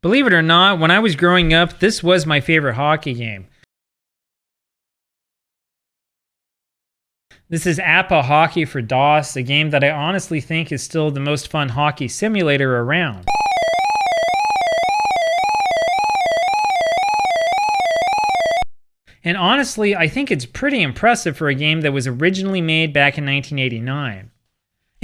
Believe it or not, when I was growing up, this was my favorite hockey game. This is APBA Hockey for DOS, a game that I honestly think is still the most fun hockey simulator around. And honestly, I think it's pretty impressive for a game that was originally made back in 1989.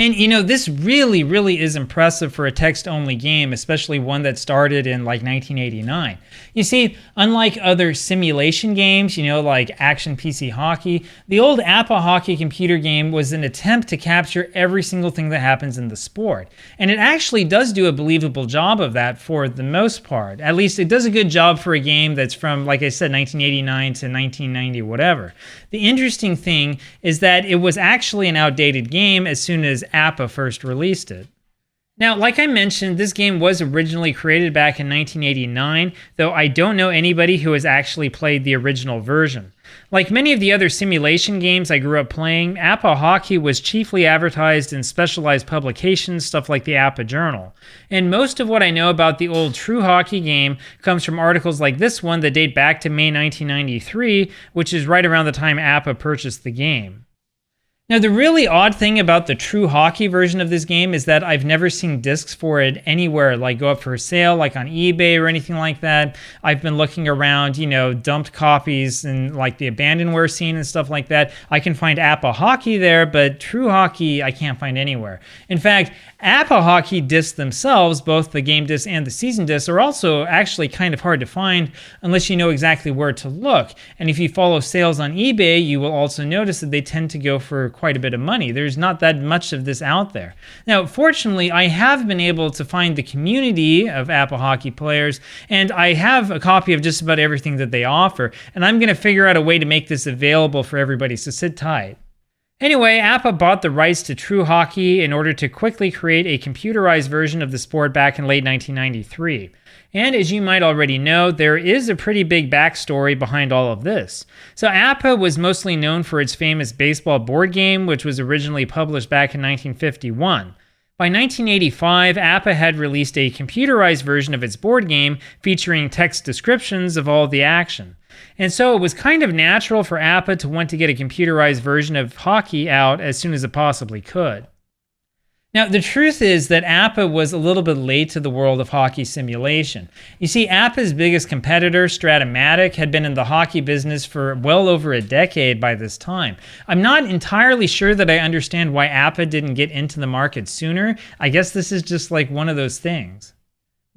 And you know, this really is impressive for a text-only game, especially one that started in like 1989. You see, unlike other simulation games, you know, like Action PC Hockey, the old APBA Hockey computer game was an attempt to capture every single thing that happens in the sport. And it actually does do a believable job of that for the most part. At least it does a good job for a game that's from, like I said, 1989 to 1990, whatever. The interesting thing is that it was actually an outdated game as soon as APBA first released it. Now, like I mentioned, this game was originally created back in 1989, though I don't know anybody who has actually played the original version. Like many of the other simulation games I grew up playing, APBA Hockey was chiefly advertised in specialized publications, stuff like the APBA Journal. And most of what I know about the old True Hockey game comes from articles like this one that date back to May 1993, which is right around the time APBA purchased the game. Now, the really odd thing about the True Hockey version of this game is that I've never seen discs for it anywhere, like go up for sale, like on eBay or anything like that. I've been looking around, you know, dumped copies and like the abandonware scene and stuff like that. I can find APBA Hockey there, but True Hockey I can't find anywhere. In fact, APBA Hockey discs themselves, both the game disc and the season disc, are also actually kind of hard to find unless you know exactly where to look. And if you follow sales on eBay, you will also notice that they tend to go for quite a bit of money. There's not that much of this out there. Now, fortunately, I have been able to find the community of APBA Hockey players, and I have a copy of just about everything that they offer, and I'm going to figure out a way to make this available for everybody, so sit tight. Anyway, APBA bought the rights to True Hockey in order to quickly create a computerized version of the sport back in late 1993. And as you might already know, there is a pretty big backstory behind all of this. So APBA was mostly known for its famous baseball board game, which was originally published back in 1951. By 1985, APBA had released a computerized version of its board game featuring text descriptions of all the action. And so it was kind of natural for APBA to want to get a computerized version of hockey out as soon as it possibly could. Now, the truth is that APBA was a little bit late to the world of hockey simulation. You see, APBA's biggest competitor, Strat-O-Matic, had been in the hockey business for well over a decade by this time. I'm not entirely sure that I understand why APBA didn't get into the market sooner. I guess this is just like one of those things.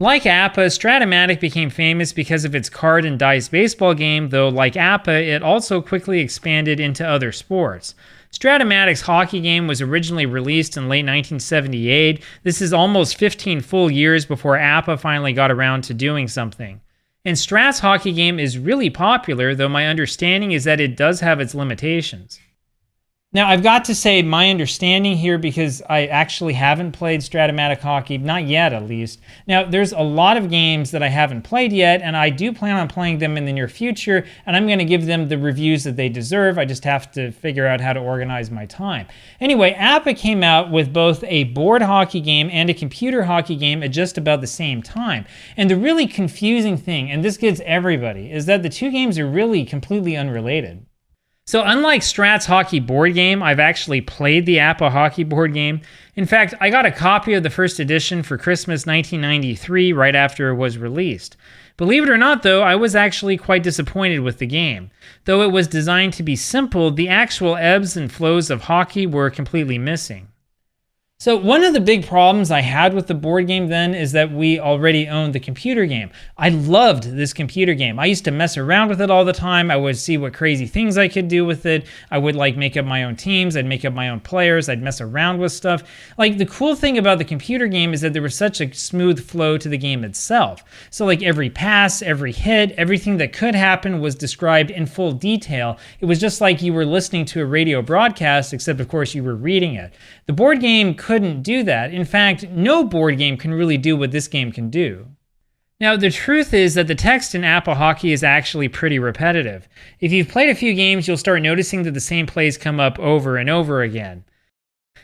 Like APBA, Strat-O-Matic became famous because of its card and dice baseball game, though like APBA, it also quickly expanded into other sports. Strat-O-Matic's hockey game was originally released in late 1978. This is almost 15 full years before APBA finally got around to doing something. And Strat's hockey game is really popular, though my understanding is that it does have its limitations. Now, I've got to say my understanding here because I actually haven't played Strat-O-Matic Hockey, not yet at least. Now, there's a lot of games that I haven't played yet, and I do plan on playing them in the near future, and I'm going to give them the reviews that they deserve. I just have to figure out how to organize my time. Anyway, APBA came out with both a board hockey game and a computer hockey game at just about the same time. And the really confusing thing, and this gets everybody, is that the two games are really completely unrelated. So unlike Strat's hockey board game, I've actually played the APBA hockey board game. In fact, I got a copy of the first edition for Christmas 1993 right after it was released. Believe it or not though, I was actually quite disappointed with the game. Though it was designed to be simple, the actual ebbs and flows of hockey were completely missing. So one of the big problems I had with the board game then is that we already owned the computer game. I loved this computer game. I used to mess around with it all the time. I would see what crazy things I could do with it. I would like make up my own teams. I'd make up my own players. I'd mess around with stuff. Like the cool thing about the computer game is that there was such a smooth flow to the game itself. So like every pass, every hit, everything that could happen was described in full detail. It was just like you were listening to a radio broadcast, except of course you were reading it. The board game couldn't do that. In fact, no board game can really do what this game can do. Now, the truth is that the text in APBA Hockey is actually pretty repetitive. If you've played a few games, you'll start noticing that the same plays come up over and over again.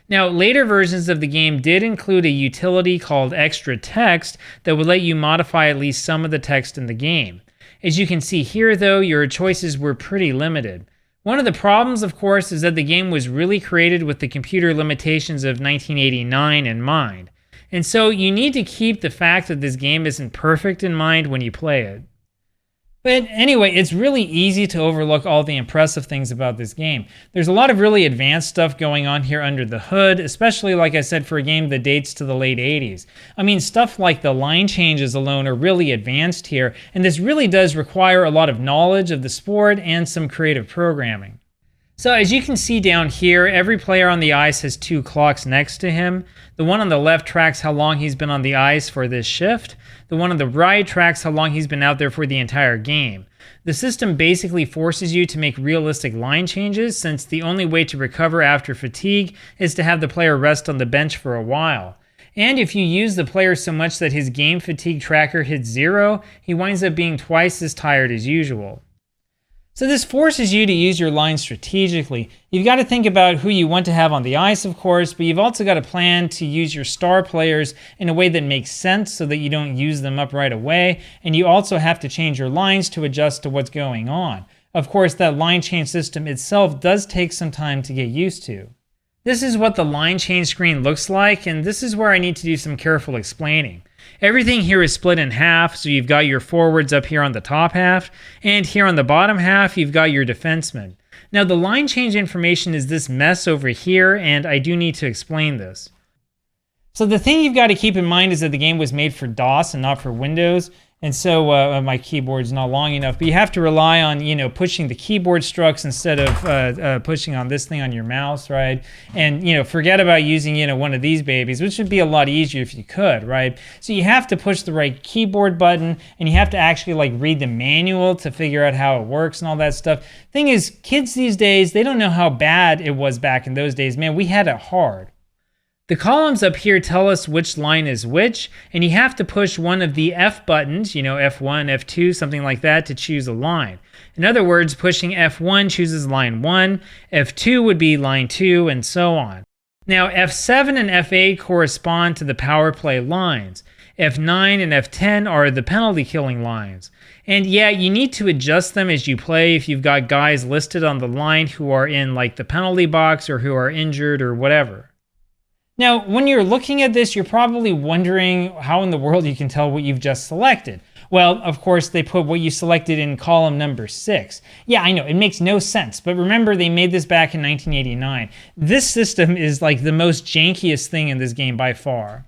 Now, later versions of the game did include a utility called Extra Text that would let you modify at least some of the text in the game. As you can see here, though, your choices were pretty limited. One of the problems, of course, is that the game was really created with the computer limitations of 1989 in mind. And so you need to keep the fact that this game isn't perfect in mind when you play it. But anyway, it's really easy to overlook all the impressive things about this game. There's a lot of really advanced stuff going on here under the hood, especially, like I said, for a game that dates to the late 80s. I mean, stuff like the line changes alone are really advanced here, and this really does require a lot of knowledge of the sport and some creative programming. So as you can see down here, every player on the ice has two clocks next to him. The one on the left tracks how long he's been on the ice for this shift. The one on the right tracks how long he's been out there for the entire game. The system basically forces you to make realistic line changes, since the only way to recover after fatigue is to have the player rest on the bench for a while. And if you use the player so much that his game fatigue tracker hits 0, he winds up being twice as tired as usual. So this forces you to use your lines strategically. You've got to think about who you want to have on the ice, of course, but you've also got to plan to use your star players in a way that makes sense so that you don't use them up right away, and you also have to change your lines to adjust to what's going on. Of course, that line change system itself does take some time to get used to. This is what the line change screen looks like, and this is where I need to do some careful explaining. Everything here is split in half, so you've got your forwards up here on the top half, and here on the bottom half, you've got your defensemen. Now, the line change information is this mess over here, and I do need to explain this. So the thing you've got to keep in mind is that the game was made for DOS and not for Windows, and so my keyboard's not long enough, but you have to rely on, pushing the keyboard strokes instead of pushing on this thing on your mouse, right? And, forget about using, one of these babies, which would be a lot easier if you could, right? So you have to push the right keyboard button, and you have to actually, read the manual to figure out how it works and all that stuff. Thing is, kids these days, they don't know how bad it was back in those days. Man, we had it hard. The columns up here tell us which line is which, and you have to push one of the F buttons, F1, F2, something like that, to choose a line. In other words, pushing F1 chooses line 1, F2 would be line 2, and so on. Now, F7 and F8 correspond to the power play lines. F9 and F10 are the penalty killing lines. And yeah, you need to adjust them as you play if you've got guys listed on the line who are in the penalty box or who are injured or whatever. Now, when you're looking at this, you're probably wondering how in the world you can tell what you've just selected. Well, of course, they put what you selected in column number 6. Yeah, I know, it makes no sense, but remember, they made this back in 1989. This system is the most jankiest thing in this game by far.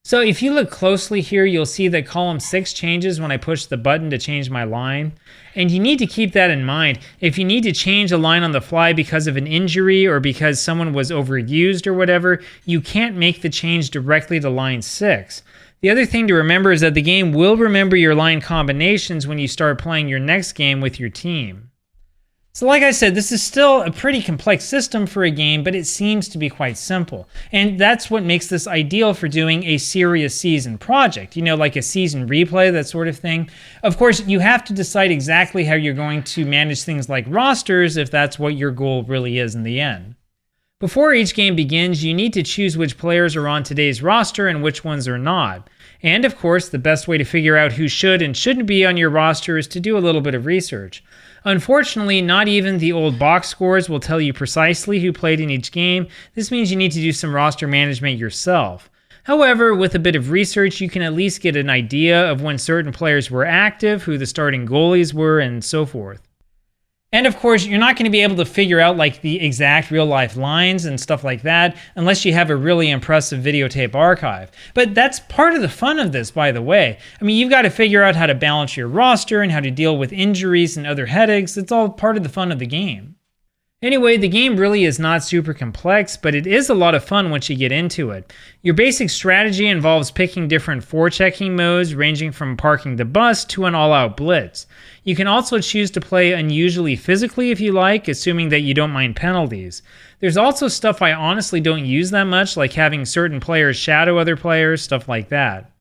So if you look closely here, you'll see that column 6 changes when I push the button to change my line. And you need to keep that in mind. If you need to change a line on the fly because of an injury or because someone was overused or whatever, you can't make the change directly to line 6. The other thing to remember is that the game will remember your line combinations when you start playing your next game with your team. So like I said, this is still a pretty complex system for a game, but it seems to be quite simple. And that's what makes this ideal for doing a serious season project, like a season replay, that sort of thing. Of course, you have to decide exactly how you're going to manage things like rosters if that's what your goal really is in the end. Before each game begins, you need to choose which players are on today's roster and which ones are not. And of course, the best way to figure out who should and shouldn't be on your roster is to do a little bit of research. Unfortunately, not even the old box scores will tell you precisely who played in each game. This means you need to do some roster management yourself. However, with a bit of research, you can at least get an idea of when certain players were active, who the starting goalies were, and so forth. And of course, you're not going to be able to figure out the exact real-life lines and stuff like that unless you have a really impressive videotape archive. But that's part of the fun of this, by the way. I mean, you've got to figure out how to balance your roster and how to deal with injuries and other headaches. It's all part of the fun of the game. Anyway, the game really is not super complex, but it is a lot of fun once you get into it. Your basic strategy involves picking different forechecking modes, ranging from parking the bus to an all-out blitz. You can also choose to play unusually physically if you like, assuming that you don't mind penalties. There's also stuff I honestly don't use that much, like having certain players shadow other players, stuff like that.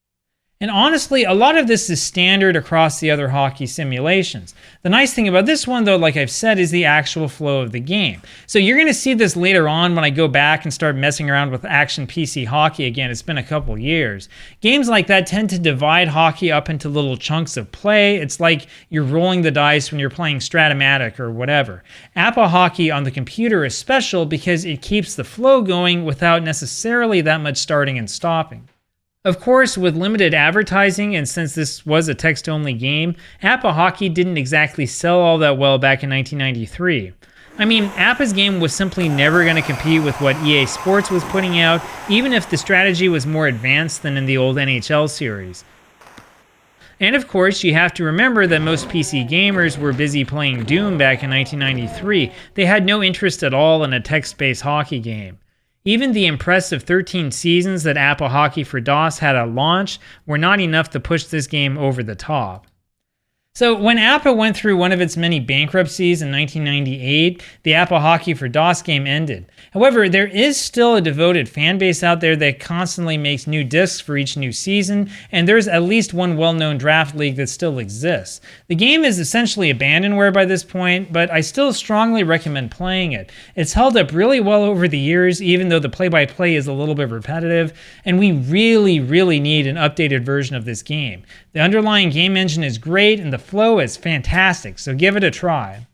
And honestly, a lot of this is standard across the other hockey simulations. The nice thing about this one, though, like I've said, is the actual flow of the game. So you're going to see this later on when I go back and start messing around with action PC hockey again. It's been a couple years. Games like that tend to divide hockey up into little chunks of play. It's like you're rolling the dice when you're playing Strat-O-Matic or whatever. APBA Hockey on the computer is special because it keeps the flow going without necessarily that much starting and stopping. Of course, with limited advertising, and since this was a text-only game, APBA Hockey didn't exactly sell all that well back in 1993. I mean, APBA's game was simply never going to compete with what EA Sports was putting out, even if the strategy was more advanced than in the old NHL series. And of course, you have to remember that most PC gamers were busy playing Doom back in 1993. They had no interest at all in a text-based hockey game. Even the impressive 13 seasons that APBA Hockey for DOS had at launch were not enough to push this game over the top. So when APBA went through one of its many bankruptcies in 1998, the APBA Hockey for DOS game ended. However, there is still a devoted fan base out there that constantly makes new discs for each new season, and there's at least one well-known draft league that still exists. The game is essentially abandonware by this point, but I still strongly recommend playing it. It's held up really well over the years, even though the play-by-play is a little bit repetitive, and we really need an updated version of this game. The underlying game engine is great, and the flow is fantastic, so give it a try.